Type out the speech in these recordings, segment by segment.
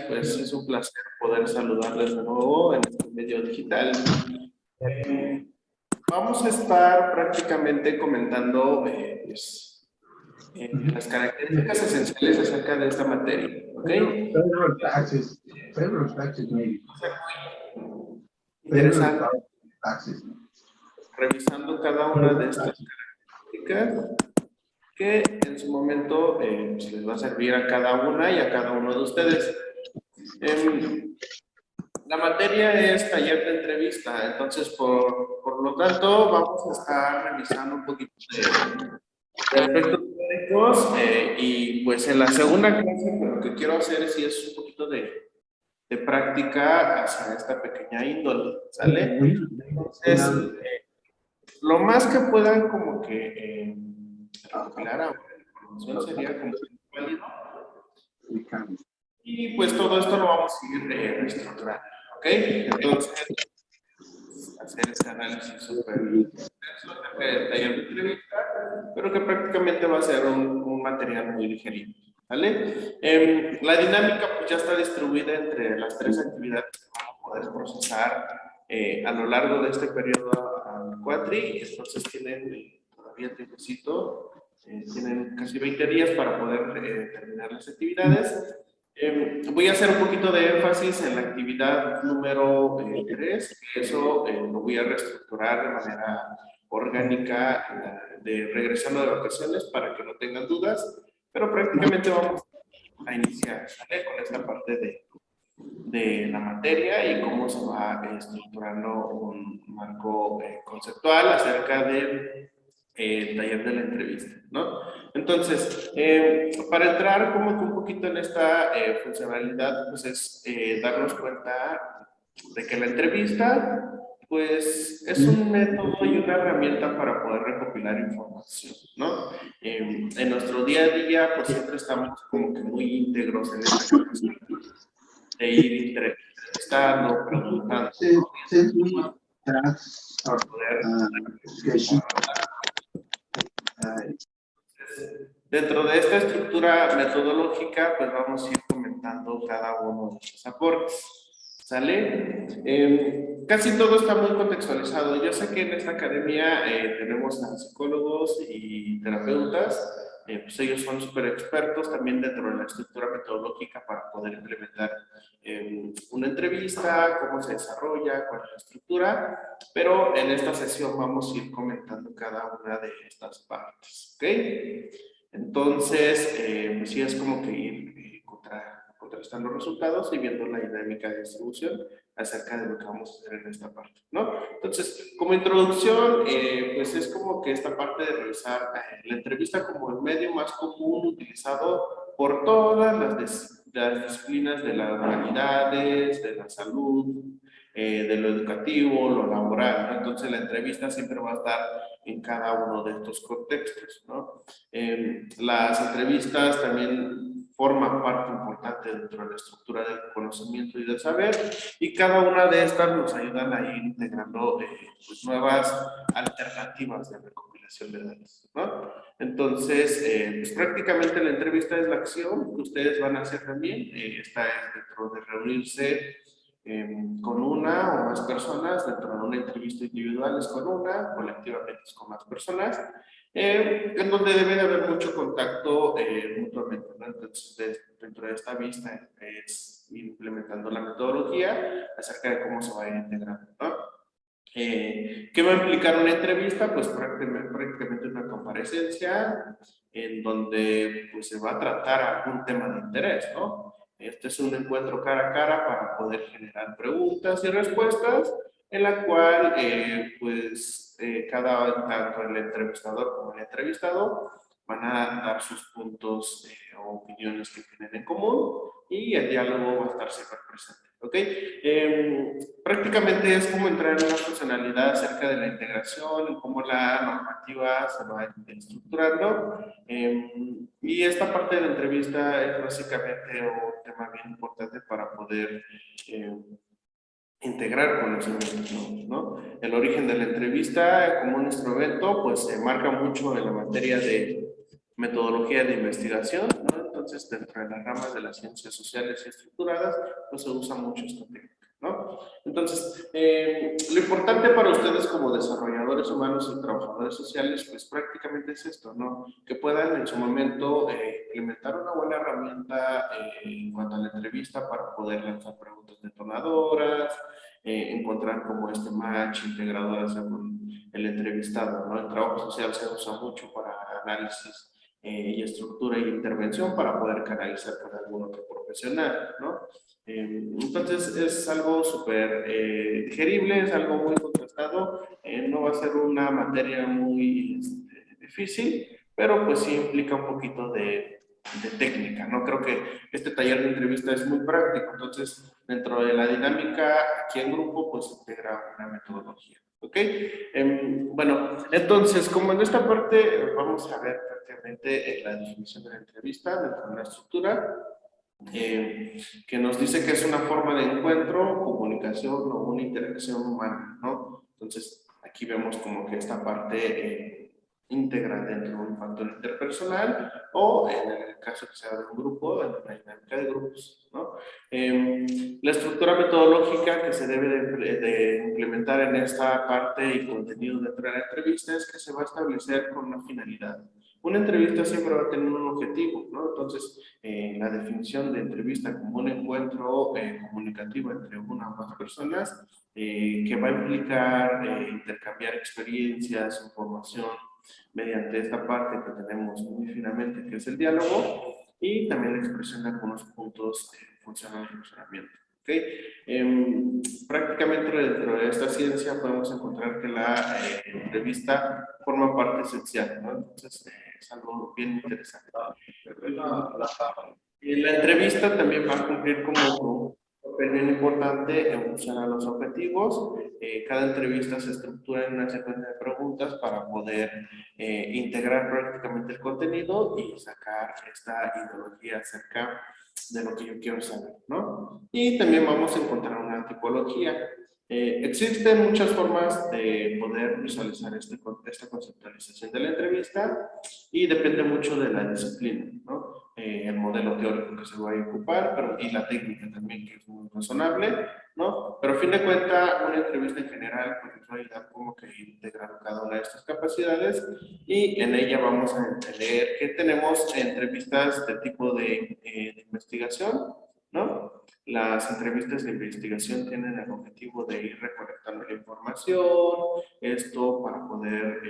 pues es un placer poder saludarles de nuevo en este medio digital. Vamos a estar prácticamente comentando las características esenciales acerca de esta materia, ¿ok? Interesante. Revisando cada una de estas características que en su momento pues les va a servir a cada una y a cada uno de ustedes. La materia es taller de entrevista, entonces por lo tanto vamos a estar revisando un poquito de aspectos técnicos y pues en la segunda clase pues, lo que quiero hacer es un poquito de práctica hacia esta pequeña índole, ¿sale? Entonces, lo más que puedan como que recopilar ahora la información sería como válido. Y pues todo esto lo vamos a ir reestructurando, ¿ok? Entonces, hacer este análisis súper extenso de taller de entrevista, pero que prácticamente va a ser un material muy digerible, ¿vale? La dinámica pues ya está distribuida entre las 3 actividades que vamos a poder procesar a lo largo de este periodo al cuatri, entonces tienen todavía tiempecito, tienen casi 20 días para poder terminar las actividades. Voy a hacer un poquito de énfasis en la actividad número 3, que eso lo voy a reestructurar de manera orgánica, regresando de vacaciones para que no tengan dudas, pero prácticamente vamos a iniciar, ¿vale? Con esta parte de la materia y cómo se va estructurando un marco conceptual acerca del taller de la entrevista, ¿no? Entonces, para entrar como que un poquito en esta funcionalidad, pues es darnos cuenta de que la entrevista, pues es un método y una herramienta para poder recopilar información, ¿no? En nuestro día a día, pues siempre estamos como que muy íntegros en esta capacidad de ir entrevistando, preguntando, para poder dentro de esta estructura metodológica, pues vamos a ir comentando cada uno de estos aportes, ¿sale? Casi todo está muy contextualizado. Yo sé que en esta academia tenemos a psicólogos y terapeutas, pues ellos son súper expertos también dentro de la estructura metodológica para poder implementar una entrevista, cómo se desarrolla, cuál es la estructura, pero en esta sesión vamos a ir comentando cada una de estas partes, ¿ok? Entonces, pues sí es como que ir contrastando resultados y viendo la dinámica de distribución acerca de lo que vamos a hacer en esta parte, ¿no? Entonces, como introducción, pues es como que esta parte de revisar la entrevista como el medio más común utilizado por todas las disciplinas de las humanidades, de la salud, de lo educativo, lo laboral, ¿no? Entonces, la entrevista siempre va a estar en cada uno de estos contextos, ¿no? Las entrevistas también forman parte importante dentro de la estructura del conocimiento y del saber, y cada una de estas nos ayudan a ir integrando pues nuevas alternativas de recopilación de datos, ¿no? Entonces, pues prácticamente la entrevista es la acción que ustedes van a hacer también. Esta es dentro de reunirse con una o más personas, dentro de una entrevista individual es con una, colectivamente es con más personas, en donde debe de haber mucho contacto mutuamente, ¿no? Entonces, dentro de esta vista es ir implementando la metodología acerca de cómo se va a ir integrando, ¿no? ¿Qué va a implicar una entrevista? Pues prácticamente una comparecencia en donde pues, se va a tratar algún tema de interés, ¿no? Este es un encuentro cara a cara para poder generar preguntas y respuestas en la cual tanto el entrevistador como el entrevistado van a dar sus puntos o opiniones que tienen en común y el diálogo va a estar siempre presente, ¿ok? Prácticamente es como entrar en una funcionalidad acerca de la integración, en cómo la normativa se va estructurando. Y esta parte de la entrevista es básicamente un tema bien importante para poder integrar conocimientos nuevos, ¿no? El origen de la entrevista como un instrumento, pues se marca mucho en la materia de metodología de investigación, ¿no? entonces dentro de las ramas de las ciencias sociales y estructuradas, pues se usa mucho esta técnica, ¿no? Entonces, lo importante para ustedes como desarrolladores humanos y trabajadores sociales, pues prácticamente es esto, ¿no? Que puedan en su momento implementar una buena herramienta en cuanto a la entrevista para poder lanzar preguntas detonadoras, encontrar como este match integrador con el entrevistado, ¿no? El trabajo social se usa mucho para análisis y estructura y intervención para poder canalizar con algún otro profesional, ¿no? Entonces es algo súper digerible, es algo muy contrastado, no va a ser una materia muy difícil, pero pues sí implica un poquito de técnica, ¿no? Creo que este taller de entrevista es muy práctico, entonces dentro de la dinámica aquí en grupo pues integra una metodología, ¿ok? Bueno, entonces como en esta parte vamos a ver prácticamente la definición de la entrevista dentro de la estructura, que nos dice que es una forma de encuentro, comunicación o una interacción humana, ¿no? Entonces, aquí vemos como que esta parte íntegra dentro de un factor interpersonal o en el caso que sea de un grupo, en una dinámica de grupos, ¿no? La estructura metodológica que se debe de implementar en esta parte y contenido dentro de la entrevista es que se va a establecer con una finalidad. Una entrevista siempre va a tener un objetivo, ¿no? Entonces, la definición de entrevista como un encuentro comunicativo entre una o más personas que va a implicar intercambiar experiencias, información mediante esta parte que tenemos muy finamente, que es el diálogo, y también la expresión de algunos puntos funcionales de funcionamiento. ¿Okay? Prácticamente dentro de esta ciencia podemos encontrar que la entrevista forma parte esencial, ¿no? Entonces, es algo bien interesante. Y la entrevista también va a cumplir como un papel bien importante en función a los objetivos. Cada entrevista se estructura en una secuencia de preguntas para poder integrar prácticamente el contenido y sacar esta ideología acerca de lo que yo quiero saber, ¿no? Y también vamos a encontrar una tipología. Existen muchas formas de poder visualizar esta conceptualización de la entrevista y depende mucho de la disciplina, ¿no? El modelo teórico que se va a ocupar, pero, y la técnica también, que es muy razonable, ¿no? Pero a fin de cuentas, una entrevista en general pues, nos va a ayudar como que integrar cada una de estas capacidades y en ella vamos a entender que tenemos entrevistas de tipo de investigación, ¿no? Las entrevistas de investigación tienen el objetivo de ir recolectando la información, esto para poder,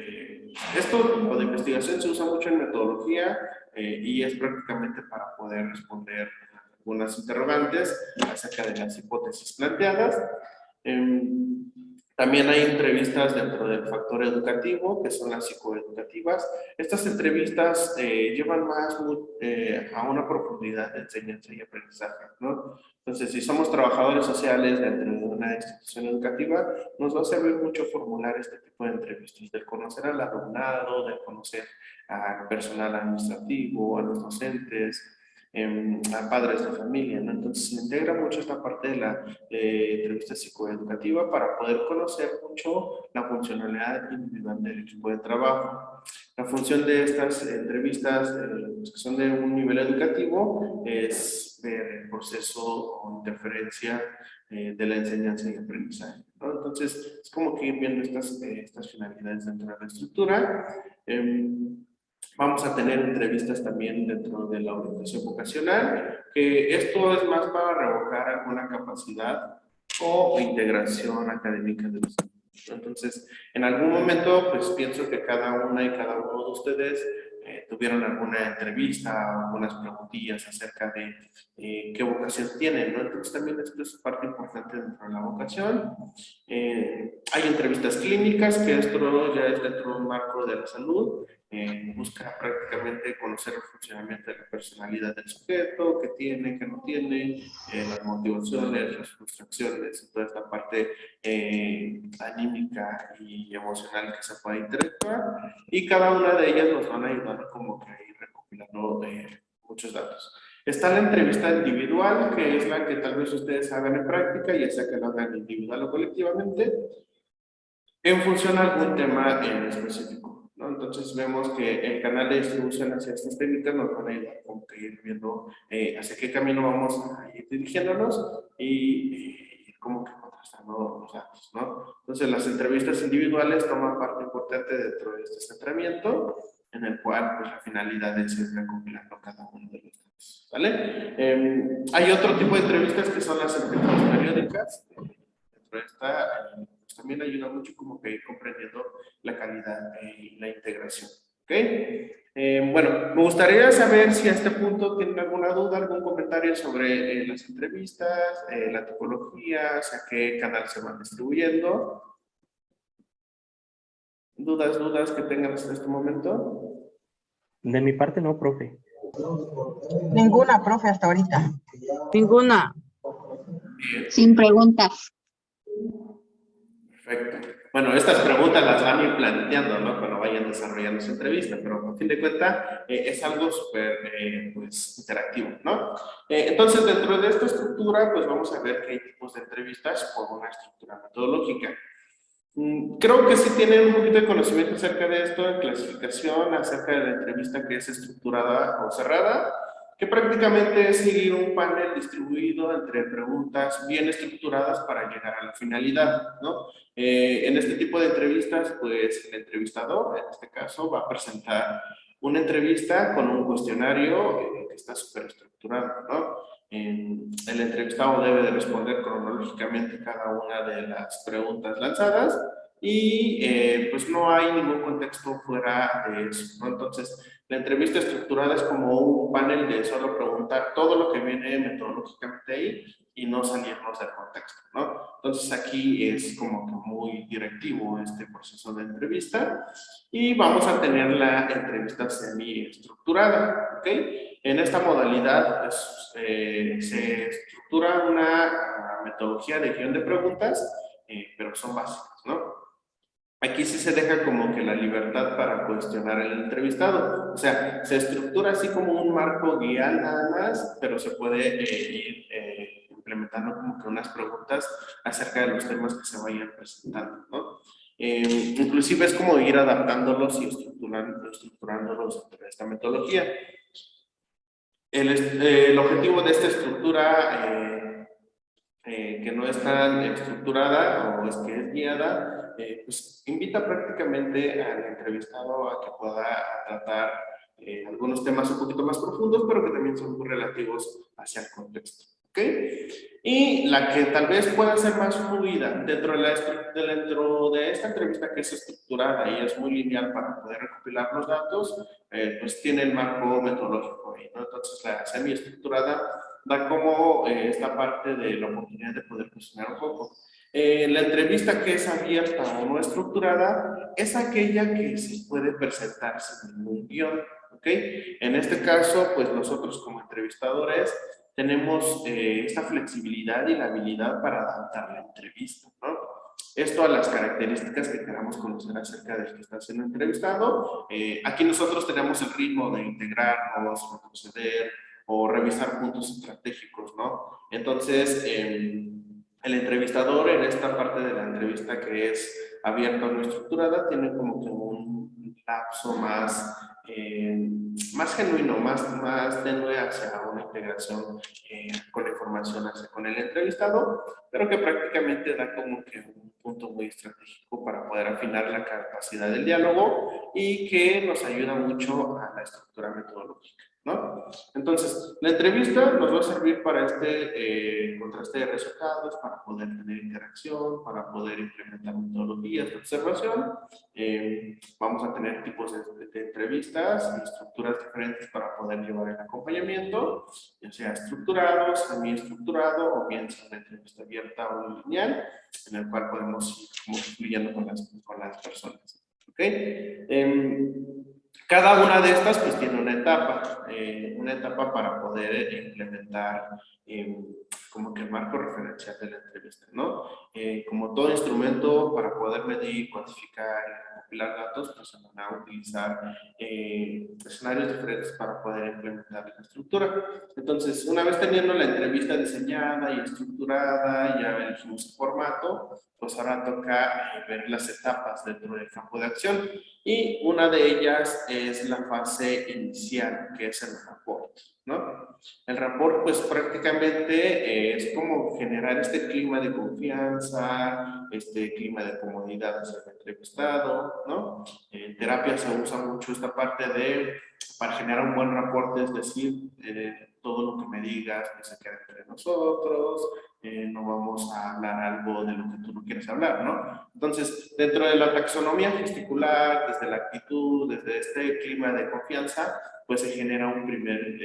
esto lo de investigación se usa mucho en metodología y es prácticamente para poder responder algunas interrogantes acerca de las hipótesis planteadas. También hay entrevistas dentro del factor educativo, que son las psicoeducativas. Estas entrevistas llevan más a una profundidad de enseñanza y aprendizaje, ¿no? Entonces, si somos trabajadores sociales dentro de una institución educativa, nos va a servir mucho formular este tipo de entrevistas, del conocer al alumnado, del conocer al personal administrativo, a los docentes, a padres de familia, ¿no? Entonces se integra mucho esta parte de la entrevista psicoeducativa para poder conocer mucho la funcionalidad individual del equipo de trabajo. La función de estas entrevistas, que son de un nivel educativo, es ver el proceso o interferencia de la enseñanza y aprendizaje, ¿no? Entonces, es como que ir viendo estas finalidades dentro de la estructura. Vamos a tener entrevistas también dentro de la orientación vocacional, que esto es más para revocar alguna capacidad o integración académica de los alumnos. Entonces, en algún momento, pues pienso que cada una y cada uno de ustedes tuvieron alguna entrevista, algunas preguntillas acerca de qué vocación tienen, ¿no? Entonces, también esto es parte importante dentro de la vocación. Hay entrevistas clínicas, que esto ya es dentro de un marco de la salud, busca prácticamente conocer el funcionamiento de la personalidad del sujeto, qué tiene, qué no tiene, las motivaciones, las frustraciones, y toda esta parte anímica y emocional que se puede interactuar, y cada una de ellas nos van a ayudar como que a ir recopilando muchos datos. Está la entrevista individual, que es la que tal vez ustedes hagan en práctica, ya sea que lo hagan individual o colectivamente, en función a algún tema en específico. ¿no? Entonces vemos que el canal de distribución hacia estas técnicas nos van a ayudar como que ir viendo hacia qué camino vamos a ir dirigiéndonos y como que contrastando los datos, ¿no? Entonces las entrevistas individuales toman parte importante dentro de este centramiento, en el cual pues la finalidad es ir recopilando cada uno de los datos, ¿vale? Hay otro tipo de entrevistas que son las entrevistas periódicas. Dentro de esta pues también ayuda mucho como que ir comprendiendo la calidad y la integración, ¿ok? Bueno, me gustaría saber si a este punto tienen alguna duda, algún comentario sobre las entrevistas, la tipología, hacia qué canal se van distribuyendo. ¿Dudas que tengan hasta este momento? De mi parte no, profe. Ninguna, profe, hasta ahorita. Ninguna. Bien. Sin preguntas. Perfecto. Bueno, estas preguntas las van a ir planteando, ¿no? Cuando vayan desarrollando su entrevista, pero a fin de cuentas es algo súper, pues, interactivo, ¿no? Entonces, dentro de esta estructura, pues vamos a ver que hay tipos de entrevistas por una estructura metodológica. Creo que sí tienen un poquito de conocimiento acerca de esto, de clasificación, acerca de la entrevista que es estructurada o cerrada, que prácticamente es seguir un panel distribuido entre preguntas bien estructuradas para llegar a la finalidad, ¿no? En este tipo de entrevistas, pues el entrevistador, en este caso, va a presentar una entrevista con un cuestionario que está súper estructurado, ¿no? El entrevistado debe de responder cronológicamente cada una de las preguntas lanzadas y pues no hay ningún contexto fuera de eso, ¿no? Entonces, la entrevista estructurada es como un panel de solo preguntar todo lo que viene metodológicamente ahí y no salirnos del contexto, ¿no? Entonces aquí es como que muy directivo este proceso de entrevista y vamos a tener la entrevista semi-estructurada, ¿ok? En esta modalidad pues, se estructura una metodología de guión de preguntas, pero son básicas, ¿no? Aquí sí se deja como que la libertad para cuestionar al entrevistado. O sea, se estructura así como un marco guial nada más, pero se puede ir implementando como que unas preguntas acerca de los temas que se vayan presentando, ¿no? Inclusive es como ir adaptándolos y estructurándolos dentro de esta metodología. El objetivo de esta estructura que no es tan estructurada o es que es guiada, pues invita prácticamente al entrevistado a que pueda tratar algunos temas un poquito más profundos, pero que también son muy relativos hacia el contexto, ¿ok? Y la que tal vez pueda ser más fluida dentro de esta entrevista que es estructurada y es muy lineal para poder recopilar los datos, pues tiene el marco metodológico ahí, ¿no? Entonces la semiestructurada da como esta parte de la oportunidad de poder cuestionar un poco. La entrevista que es abierta o no estructurada es aquella que se puede presentar sin ningún guión, ¿ok? En este caso, pues nosotros como entrevistadores tenemos esta flexibilidad y la habilidad para adaptar la entrevista, ¿no? Esto a las características que queramos conocer acerca del que está siendo entrevistado. Aquí nosotros tenemos el ritmo de integrarnos, retroceder, o revisar puntos estratégicos, ¿no? Entonces, el entrevistador en esta parte de la entrevista que es abierta o no estructurada tiene como que un lapso más, más genuino, más tenue hacia una integración con la información con el entrevistado, pero que prácticamente da como que un punto muy estratégico para poder afinar la capacidad del diálogo y que nos ayuda mucho a la estructura metodológica, ¿no? Entonces, la entrevista nos va a servir para este contraste de resultados, para poder tener interacción, para poder implementar metodologías de observación. Vamos a tener tipos de entrevistas y estructuras diferentes para poder llevar el acompañamiento, ya sea estructurado, semiestructurado o bien sea una entrevista abierta o lineal, en el cual podemos ir como fluyendo con las personas. ¿Ok? Cada una de estas pues tiene una etapa para poder implementar como que el marco referencial de la entrevista, ¿no? Como todo instrumento para poder medir, cuantificar y recopilar datos, pues se van a utilizar escenarios diferentes para poder implementar la estructura. Entonces, una vez teniendo la entrevista diseñada y estructurada, ya elegimos el formato, pues ahora toca ver las etapas dentro del campo de acción. Y una de ellas es la fase inicial, que es el rapport, ¿no? El rapport, pues prácticamente es como generar este clima de confianza, este clima de comodidad hacia el entrevistado, ¿no? En terapia se usa mucho esta parte para generar un buen rapport, es decir, todo lo que me digas que se quede entre nosotros, no vamos a hablar algo de lo que tú no quieres hablar, ¿no? Entonces, dentro de la taxonomía gesticular, desde la actitud, desde este clima de confianza, pues se genera un primer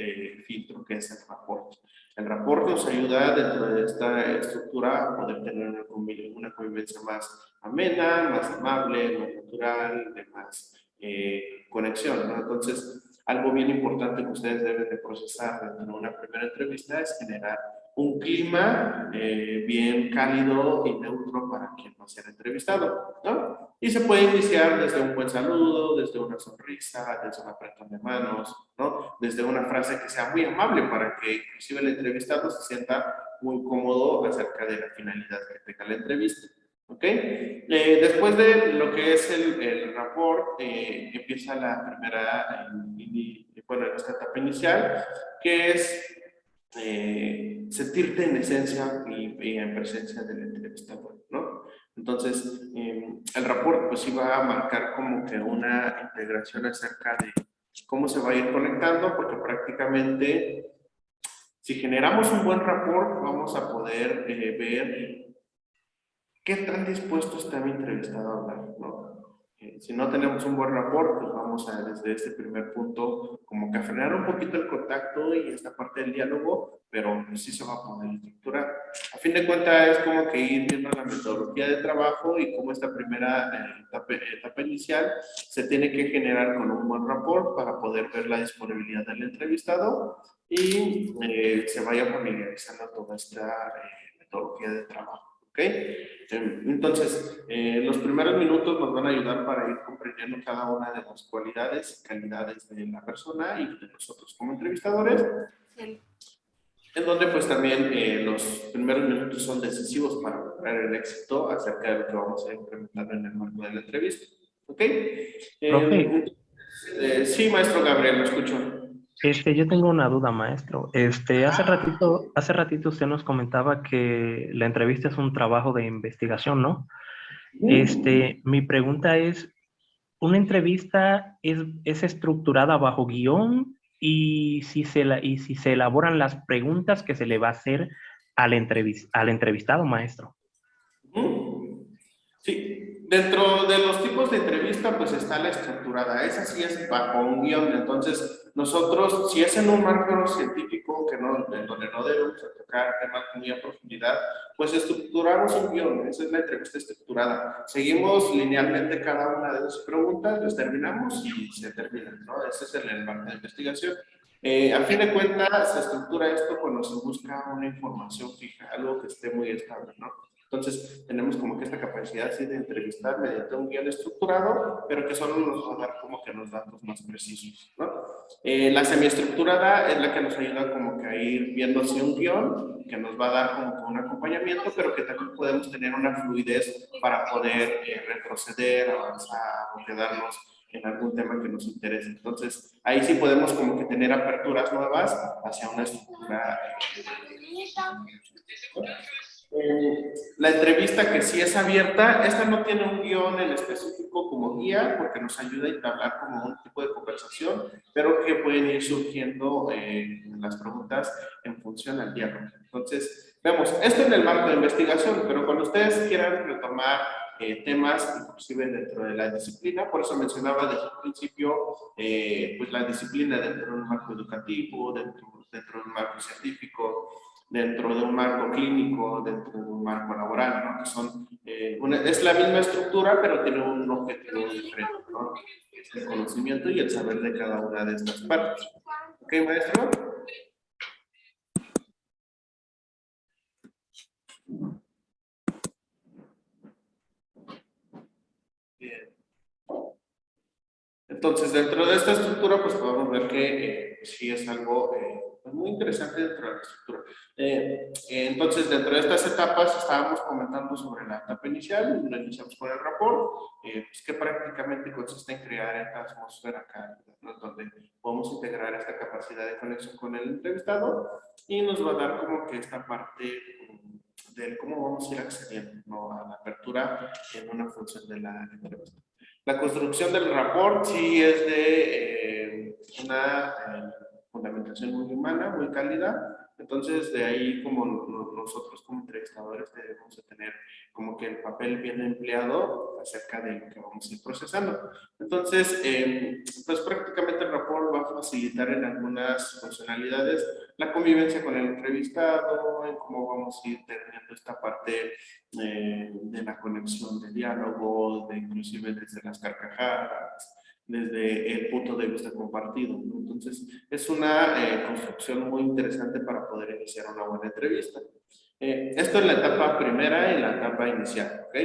filtro que es el rapport. El rapport nos ayuda dentro de esta estructura a poder tener una convivencia más amena, más amable, más natural, de más conexión, ¿no? Entonces, algo bien importante que ustedes deben de procesar dentro de una primera entrevista es generar un clima bien cálido y neutro para quien va a ser entrevistado, ¿no? Y se puede iniciar desde un buen saludo, desde una sonrisa, desde un apretón de manos, ¿no? Desde una frase que sea muy amable para que inclusive el entrevistado se sienta muy cómodo acerca de la finalidad que tenga la entrevista. ¿Ok? Después de lo que es el rapport, empieza la primera, bueno, esta etapa inicial, que es sentirte en esencia y en presencia del entrevistador, ¿no? Entonces, el rapport pues iba a marcar como que una integración acerca de cómo se va a ir conectando, porque prácticamente si generamos un buen rapport, vamos a poder ver qué tan dispuesto está mi entrevistado a hablar, ¿no? Si no tenemos un buen rapport, pues vamos a desde este primer punto como que a frenar un poquito el contacto y esta parte del diálogo, pero pues sí se va a poder estructurar. A fin de cuentas es como que ir viendo la metodología de trabajo y cómo esta primera etapa inicial se tiene que generar con un buen rapport para poder ver la disponibilidad del entrevistado y se vaya familiarizando toda esta metodología de trabajo. ¿Ok? Entonces, los primeros minutos nos van a ayudar para ir comprendiendo cada una de las cualidades y calidades de la persona y de nosotros como entrevistadores. Sí. En donde pues también los primeros minutos son decisivos para lograr el éxito acerca de lo que vamos a implementar en el marco de la entrevista. ¿Ok? Sí, maestro Gabriel, lo escucho. Yo tengo una duda, maestro. Hace ratito usted nos comentaba que la entrevista es un trabajo de investigación, ¿no? Mi pregunta es, ¿una entrevista es estructurada bajo guión y si se elaboran las preguntas que se le va a hacer al entrevistado, maestro? Sí, dentro de los tipos de entrevista pues está la estructurada, esa sí es bajo un guión. Entonces nosotros, si es en un marco científico que no, en donde no debemos tocar temas muy a profundidad, pues estructuramos un guión, esa es la entrevista estructurada. Seguimos linealmente cada una de las preguntas, las terminamos y se terminan, ¿no? Ese es el marco de investigación. A fin de cuentas se estructura esto cuando se busca una información fija, algo que esté muy estable, ¿no? Entonces, tenemos como que esta capacidad así de entrevistar mediante un guión estructurado, pero que solo nos va a dar como que los datos más precisos, ¿no? La semiestructurada es la que nos ayuda como que a ir viendo así un guión, que nos va a dar como que un acompañamiento, pero que también podemos tener una fluidez para poder retroceder, avanzar o quedarnos en algún tema que nos interese. Entonces, ahí sí podemos como que tener aperturas nuevas hacia una estructura. La entrevista que sí es abierta, esta no tiene un guión en específico como guía, porque nos ayuda a entablar como un tipo de conversación, pero que pueden ir surgiendo las preguntas en función al diálogo. Entonces, vemos, esto en el marco de investigación, pero cuando ustedes quieran retomar temas, inclusive dentro de la disciplina, por eso mencionaba desde el principio, pues la disciplina dentro de un marco educativo, dentro de un marco científico, dentro de un marco clínico, dentro de un marco laboral, ¿no? Que son, es la misma estructura, pero tiene un objetivo diferente, ¿no? Es el conocimiento y el saber de cada una de estas partes. ¿Ok, maestro? Entonces, dentro de esta estructura, pues podemos ver que sí es algo pues, muy interesante dentro de la estructura. Entonces, dentro de estas etapas estábamos comentando sobre la etapa inicial, lo iniciamos con el rapport, pues, que prácticamente consiste en crear esta atmósfera acá, ¿no? Donde podemos integrar esta capacidad de conexión con el entrevistado y nos va a dar como que esta parte de cómo vamos a ir accediendo, ¿no? A la apertura en una función de la entrevista. La construcción del rapport sí es de una fundamentación muy humana, muy cálida. Entonces, de ahí como nosotros como entrevistadores debemos de tener como que el papel bien empleado acerca de lo que vamos a ir procesando. Entonces, pues prácticamente el rapport va a facilitar en algunas funcionalidades la convivencia con el entrevistado, en cómo vamos a ir teniendo esta parte de la conexión de diálogo, de inclusive desde las carcajadas, desde el punto de vista compartido, ¿no? Entonces, es una construcción muy interesante para poder iniciar una buena entrevista. Esto es la etapa primera y la etapa inicial, ¿ok?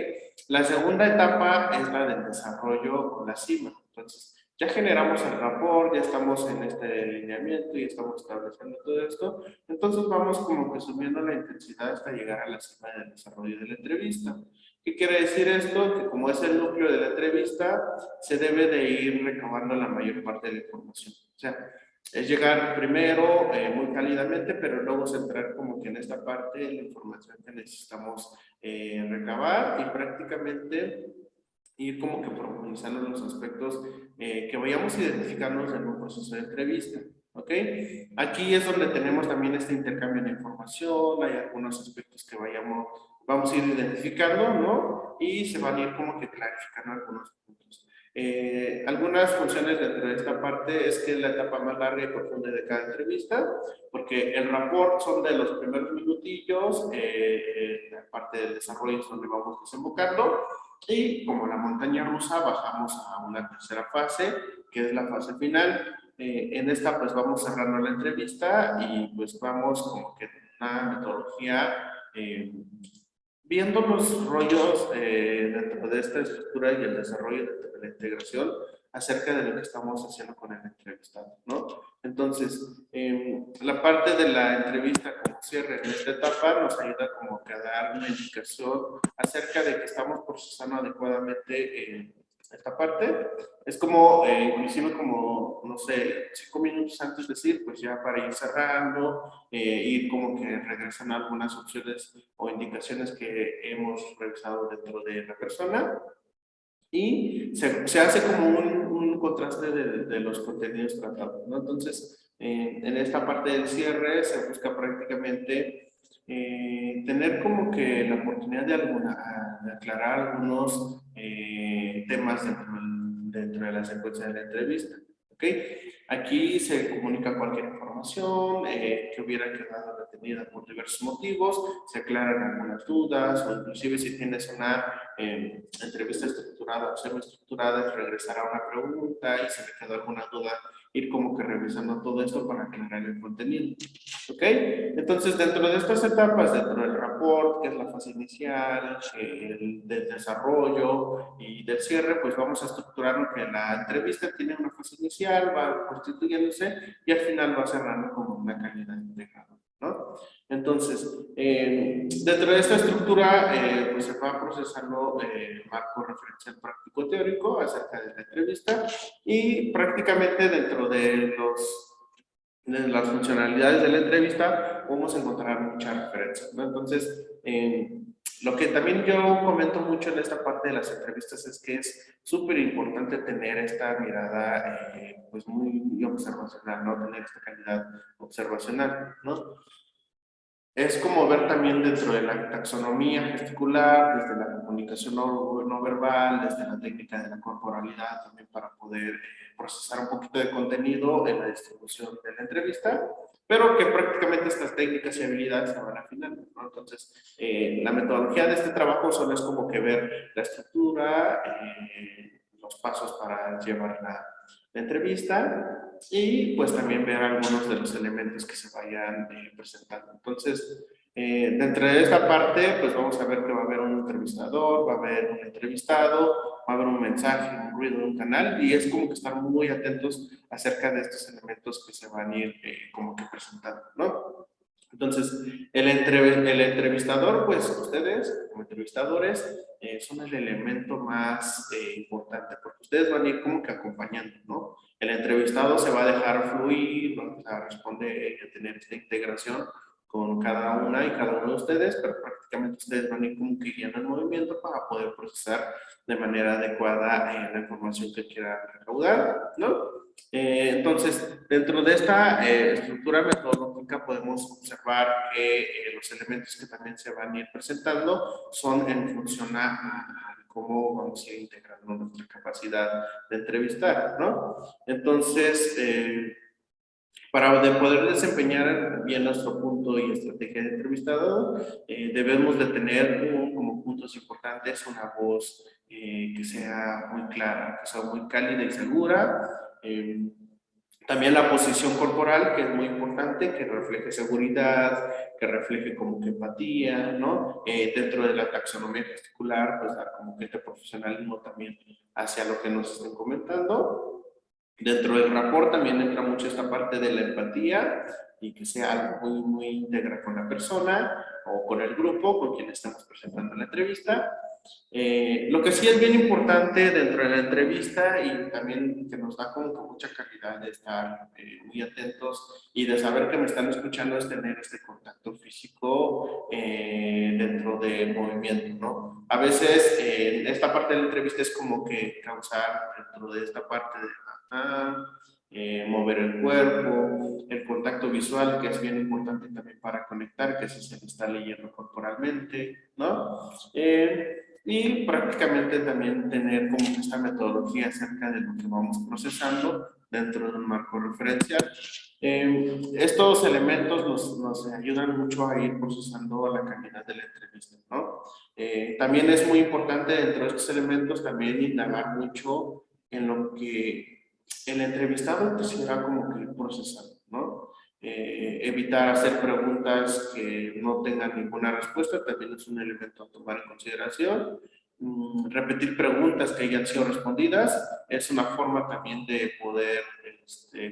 La segunda etapa es la del desarrollo con la cima. Entonces, ya generamos el rapport, ya estamos en este lineamiento y estamos estableciendo todo esto. Entonces, vamos como que subiendo la intensidad hasta llegar a la cima del desarrollo de la entrevista. ¿Qué quiere decir esto? Que como es el núcleo de la entrevista, se debe de ir recabando la mayor parte de la información. O sea, es llegar primero muy cálidamente, pero luego centrar como que en esta parte de la información que necesitamos recabar y prácticamente ir como que profundizando en los aspectos que vayamos identificando en un proceso de entrevista. ¿Ok? Aquí es donde tenemos también este intercambio de información, hay algunos aspectos que vamos a ir identificando, ¿no? Y se van a ir como que clarificando algunos puntos. Algunas funciones dentro de esta parte es que es la etapa más larga y profunda de cada entrevista, porque el rapport son de los primeros minutillos, la parte del desarrollo es donde vamos desembocando, y como la montaña rusa bajamos a una tercera fase, que es la fase final. En esta pues vamos cerrando la entrevista y pues vamos como que una metodología viendo los rollos dentro de esta estructura y el desarrollo de la integración acerca de lo que estamos haciendo con el entrevistado, ¿no? Entonces, la parte de la entrevista como cierre en esta etapa nos ayuda como que a dar una indicación acerca de que estamos procesando adecuadamente esta parte. Es como, inclusive como, no sé, 5 minutos antes de decir, pues ya para ir cerrando, ir como que regresando a algunas opciones o indicaciones que hemos revisado dentro de la persona. Y se hace como un contraste de los contenidos tratados, ¿no? Entonces, en esta parte del cierre se busca prácticamente tener como que la oportunidad de aclarar algunos temas dentro de la secuencia de la entrevista. ¿Ok? Aquí se comunica cualquier información que hubiera quedado retenida por diversos motivos, se aclaran algunas dudas o inclusive si tienes una entrevista estructurada o semi-estructurada, regresar a una pregunta y si me quedó alguna duda, ir como que revisando todo esto para aclarar el contenido. ¿Ok? Entonces, dentro de estas etapas, dentro del rapport, que es la fase inicial, del desarrollo y del cierre, pues vamos a estructurar que la entrevista tiene una fase inicial, va constituyéndose y al final va cerrando como una calidad integrada, ¿no? Entonces, dentro de esta estructura, pues se va procesando marco referencial práctico teórico acerca de la entrevista y prácticamente dentro de las funcionalidades de la entrevista podemos encontrar muchas referencias, ¿no? Entonces, lo que también yo comento mucho en esta parte de las entrevistas es que es súper importante tener esta mirada pues muy observacional, ¿no? Tener esta calidad observacional, ¿no? Es como ver también dentro de la taxonomía gesticular, desde la comunicación no verbal, desde la técnica de la corporalidad, también para poder procesar un poquito de contenido en la distribución de la entrevista, pero que prácticamente estas técnicas y habilidades se van afinando, ¿no? Entonces, la metodología de este trabajo solo es como que ver la estructura, los pasos para llevar la entrevista y pues también ver algunos de los elementos que se vayan presentando. Entonces, dentro de esta parte, pues vamos a ver que va a haber un entrevistador, va a haber un entrevistado, va a haber un mensaje, un ruido, un canal, y es como que estar muy atentos acerca de estos elementos que se van a ir como que presentando, ¿no? Entonces, el entrevistador, pues ustedes como entrevistadores son el elemento más importante, porque ustedes van a ir como que acompañando, ¿no? El entrevistado se va a dejar fluir, va a empezar a responder y a tener esta integración con cada una y cada uno de ustedes, pero prácticamente ustedes van a ir como que guiando el movimiento para poder procesar de manera adecuada la información que quieran recaudar, ¿no? Entonces, dentro de esta estructura metodológica podemos observar que los elementos que también se van a ir presentando son en función a cómo vamos a ir integrando nuestra capacidad de entrevistar, ¿no? Entonces, para poder desempeñar bien nuestro punto y estrategia de entrevistado, debemos de tener como puntos importantes una voz que sea muy clara, que sea muy cálida y segura. También la posición corporal, que es muy importante, que refleje seguridad, que refleje como que empatía, ¿no? Dentro de la taxonomía gesticular, pues dar como que este profesionalismo también hacia lo que nos estén comentando. Dentro del rapport también entra mucho esta parte de la empatía y que sea algo muy, muy íntegra con la persona o con el grupo con quien estamos presentando la entrevista. Lo que sí es bien importante dentro de la entrevista y también que nos da como que mucha calidad de estar muy atentos y de saber que me están escuchando es tener este contacto físico dentro del movimiento, ¿no? A veces esta parte de la entrevista es como que causar dentro de esta parte de mover el cuerpo, el contacto visual, que es bien importante también para conectar, que si se le está leyendo corporalmente, ¿no? Y prácticamente también tener como que esta metodología acerca de lo que vamos procesando dentro de un marco referencial. Estos elementos nos ayudan mucho a ir procesando la calidad de la entrevista, ¿no? También es muy importante dentro de estos elementos también indagar mucho en lo que el entrevistado quisiera como que ir procesando, ¿no? Evitar hacer preguntas que no tengan ninguna respuesta también es un elemento a tomar en consideración. Repetir preguntas que hayan sido respondidas es una forma también de poder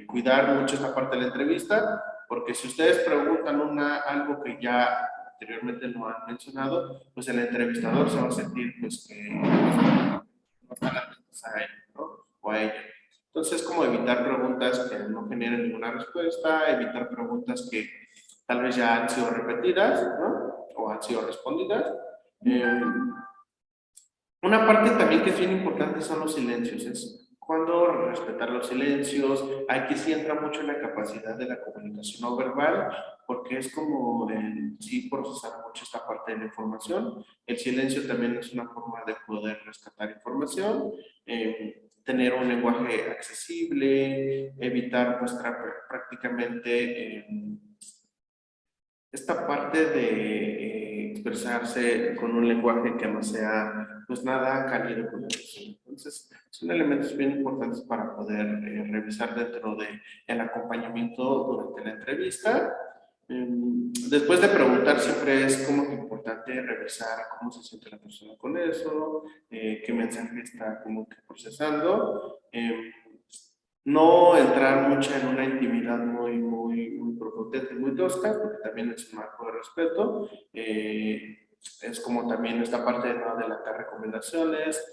cuidar mucho esta parte de la entrevista, porque si ustedes preguntan algo que ya anteriormente no han mencionado, pues el entrevistador se va a sentir pues que no están atentos a él, ¿no? O a ella. Entonces, como evitar preguntas que no generen ninguna respuesta, evitar preguntas que tal vez ya han sido repetidas, ¿no? O han sido respondidas. Una parte también que es bien importante son los silencios, es cuando respetar los silencios. Aquí sí entra mucho en la capacidad de la comunicación no verbal, porque es como sí procesar mucho esta parte de la información. El silencio también es una forma de poder rescatar información, tener un lenguaje accesible, evitar prácticamente esta parte de expresarse con un lenguaje que no sea pues nada cálido con la persona. Entonces, son elementos bien importantes para poder revisar dentro del acompañamiento durante la entrevista. Después de preguntar, siempre es como que importante revisar cómo se siente la persona con eso, qué mensaje está como que procesando. No entrar mucho en una intimidad muy prepotente, muy tosca, porque también es un marco de respeto. Es como también esta parte de no delatar recomendaciones.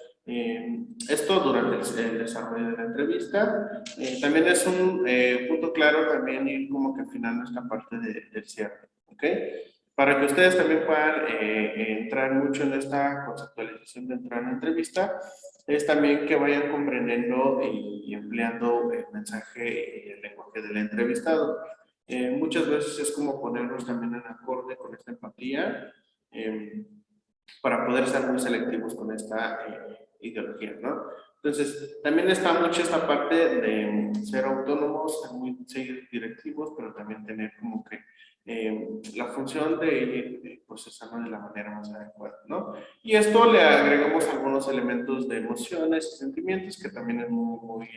Esto durante el desarrollo de la entrevista. También es un punto claro también ir como que afinando esta parte del cierre. ¿Ok? Para que ustedes también puedan entrar mucho en esta conceptualización de entrar en la entrevista, es también que vayan comprendiendo y empleando el mensaje y el lenguaje del entrevistado. Muchas veces es como ponernos también en acorde con esta empatía para poder ser muy selectivos con esta ideología, ¿no? Entonces, también está mucho esta parte de ser autónomos, ser directivos, pero también tener como que la función de ir procesando de la manera más adecuada, ¿no? Y esto le agregamos algunos elementos de emociones y sentimientos que también es muy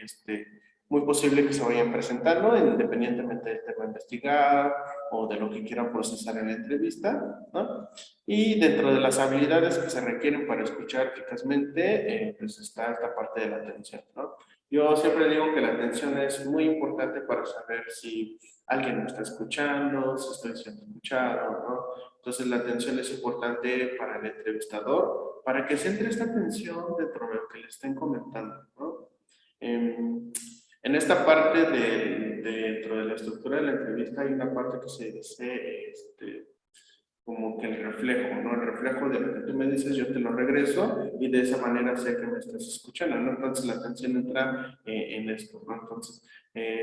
muy posible que se vayan presentando independientemente del tema a investigar o de lo que quieran procesar en la entrevista, ¿no? Y dentro de las habilidades que se requieren para escuchar eficazmente, pues está esta parte de la atención, ¿no? Yo siempre digo que la atención es muy importante para saber si alguien me está escuchando, si estoy siendo escuchado, ¿no? Entonces la atención es importante para el entrevistador, para que centre esta atención dentro de lo que le estén comentando, ¿no? En esta parte dentro de la estructura de la entrevista hay una parte que se dice como que el reflejo, ¿no? El reflejo de lo que tú me dices, yo te lo regreso y de esa manera sé que me estás escuchando, ¿no? Entonces la atención entra en esto, ¿no? Entonces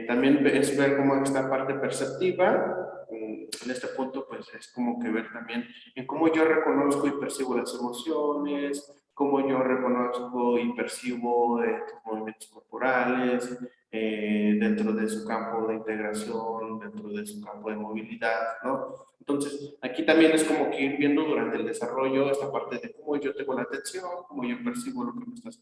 también es ver cómo esta parte perceptiva, en este punto pues es como que ver también en cómo yo reconozco y percibo las emociones, cómo yo reconozco y percibo tus movimientos corporales, dentro de su campo de integración, dentro de su campo de movilidad, ¿no? Entonces, aquí también es como que ir viendo durante el desarrollo esta parte de cómo yo tengo la atención, cómo yo percibo lo que me estás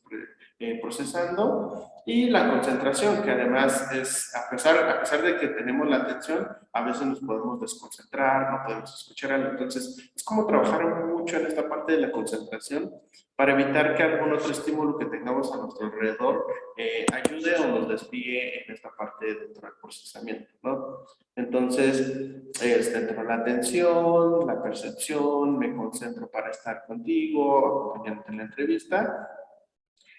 procesando y la concentración, que además es, a pesar de que tenemos la atención, a veces nos podemos desconcentrar, no podemos escuchar algo. Entonces, es como trabajar mucho en esta parte de la concentración para evitar que algún otro estímulo que tengamos a nuestro alrededor ayude o nos desvíe en esta parte dentro del procesamiento, ¿no? Entonces, dentro de la atención, la percepción, me concentro para estar contigo, acompañándote en la entrevista.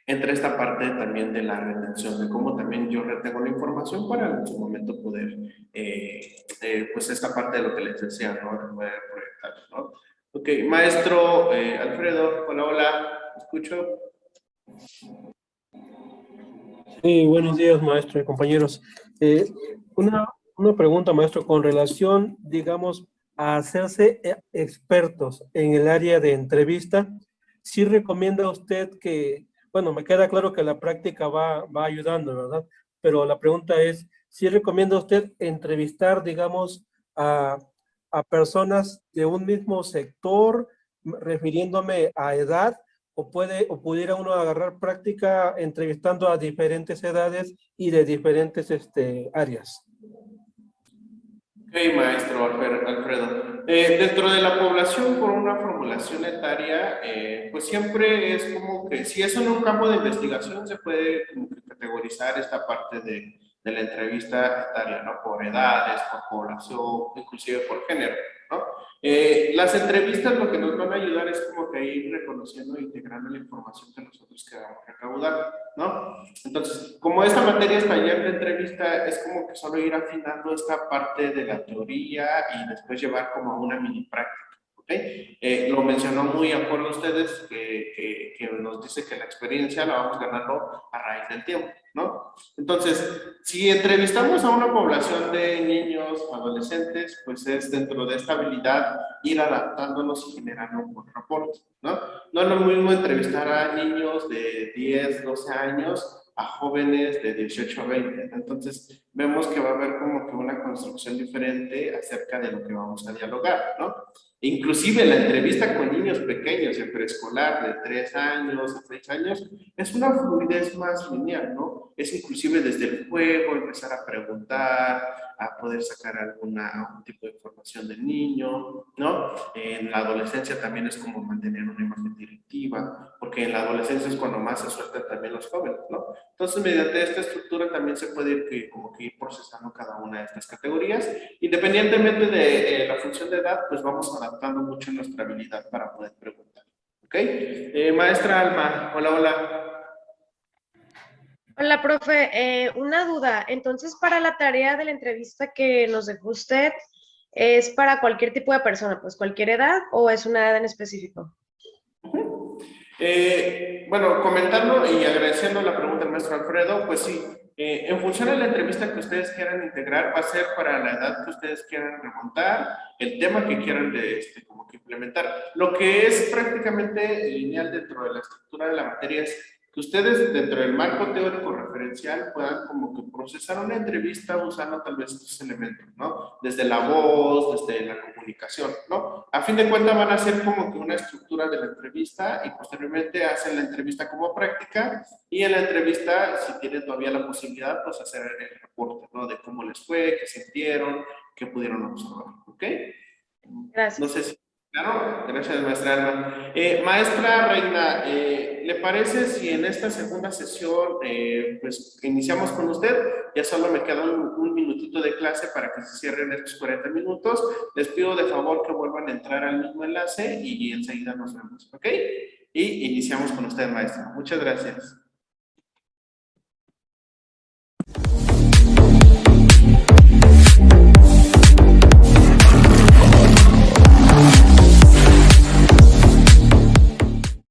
Entra esta parte también de la retención, de cómo también yo retengo la información para en su momento poder, pues esta parte de lo que les decía, ¿no? De poder proyectar, ¿no? Ok, maestro Alfredo, hola, hola, ¿me escucho? Sí, buenos días, maestro y compañeros. Eh, una pregunta, maestro, con relación, digamos, a hacerse expertos en el área de entrevista. ¿Sí recomienda usted que, bueno, me queda claro que la práctica va ayudando, ¿verdad? Pero la pregunta es, ¿sí recomienda usted entrevistar, digamos, a, a personas de un mismo sector, refiriéndome a edad? O pudiera uno agarrar práctica entrevistando a diferentes edades y de diferentes áreas. Ok, maestro Alfredo. Dentro de la población por una formulación etaria, pues siempre es como que si es en un campo de investigación se puede como que categorizar esta parte de la entrevista etaria, ¿no? Por edades, por población, inclusive por género, ¿no? Las entrevistas lo que nos van a ayudar es como que ir reconociendo e integrando la información que nosotros queramos recaudar, ¿no? Entonces, como esta materia es taller de entrevista, es como que solo ir afinando esta parte de la teoría y después llevar como a una mini práctica. ¿Okay? Lo mencionó muy a acuerdo ustedes que nos dice que la experiencia la vamos ganando a raíz del tiempo, ¿no? Entonces, si entrevistamos a una población de niños, adolescentes, pues es dentro de esta habilidad ir adaptándonos y generando un buen reporte, ¿no? No es lo mismo entrevistar a niños de 10, 12 años a jóvenes de 18 a 20. Entonces, vemos que va a haber como que una construcción diferente acerca de lo que vamos a dialogar, ¿no? Inclusive la entrevista con niños pequeños de preescolar de 3 años a 6 años es una fluidez más lineal, ¿no? Es inclusive desde el juego empezar a preguntar, a poder sacar algún tipo de información del niño, ¿no? En la adolescencia también es como mantener una imagen directiva, porque en la adolescencia es cuando más se sueltan también los jóvenes, ¿no? Entonces, mediante esta estructura también se puede ir, como que ir procesando cada una de estas categorías. Independientemente de la función de edad, pues vamos adaptando mucho nuestra habilidad para poder preguntar. ¿Ok? Maestra Alma, hola, hola. Hola, profe. Una duda. Entonces, para la tarea de la entrevista que nos dejó usted, ¿es para cualquier tipo de persona, pues cualquier edad o es una edad en específico? Bueno, comentando y agradeciendo la pregunta del maestro Alfredo, pues sí, en función de la entrevista que ustedes quieran integrar, va a ser para la edad que ustedes quieran remontar, el tema que quieran como que implementar. Lo que es prácticamente lineal dentro de la estructura de la materia es que ustedes dentro del marco teórico referencial puedan como que procesar una entrevista usando tal vez estos elementos, ¿no? Desde la voz, desde la comunicación, ¿no? A fin de cuentas van a hacer como que una estructura de la entrevista y posteriormente hacen la entrevista como práctica y en la entrevista, si tienen todavía la posibilidad, pues hacer el reporte, ¿no? De cómo les fue, qué sintieron, qué pudieron observar, ¿ok? Gracias. No sé si... Claro, gracias, maestra Alma. Maestra Reina, ¿le parece si en esta segunda sesión pues iniciamos con usted? Ya solo me queda un minutito de clase para que se cierren estos 40 minutos. Les pido de favor que vuelvan a entrar al mismo enlace y enseguida nos vemos, ¿ok? Y iniciamos con usted, maestra. Muchas gracias.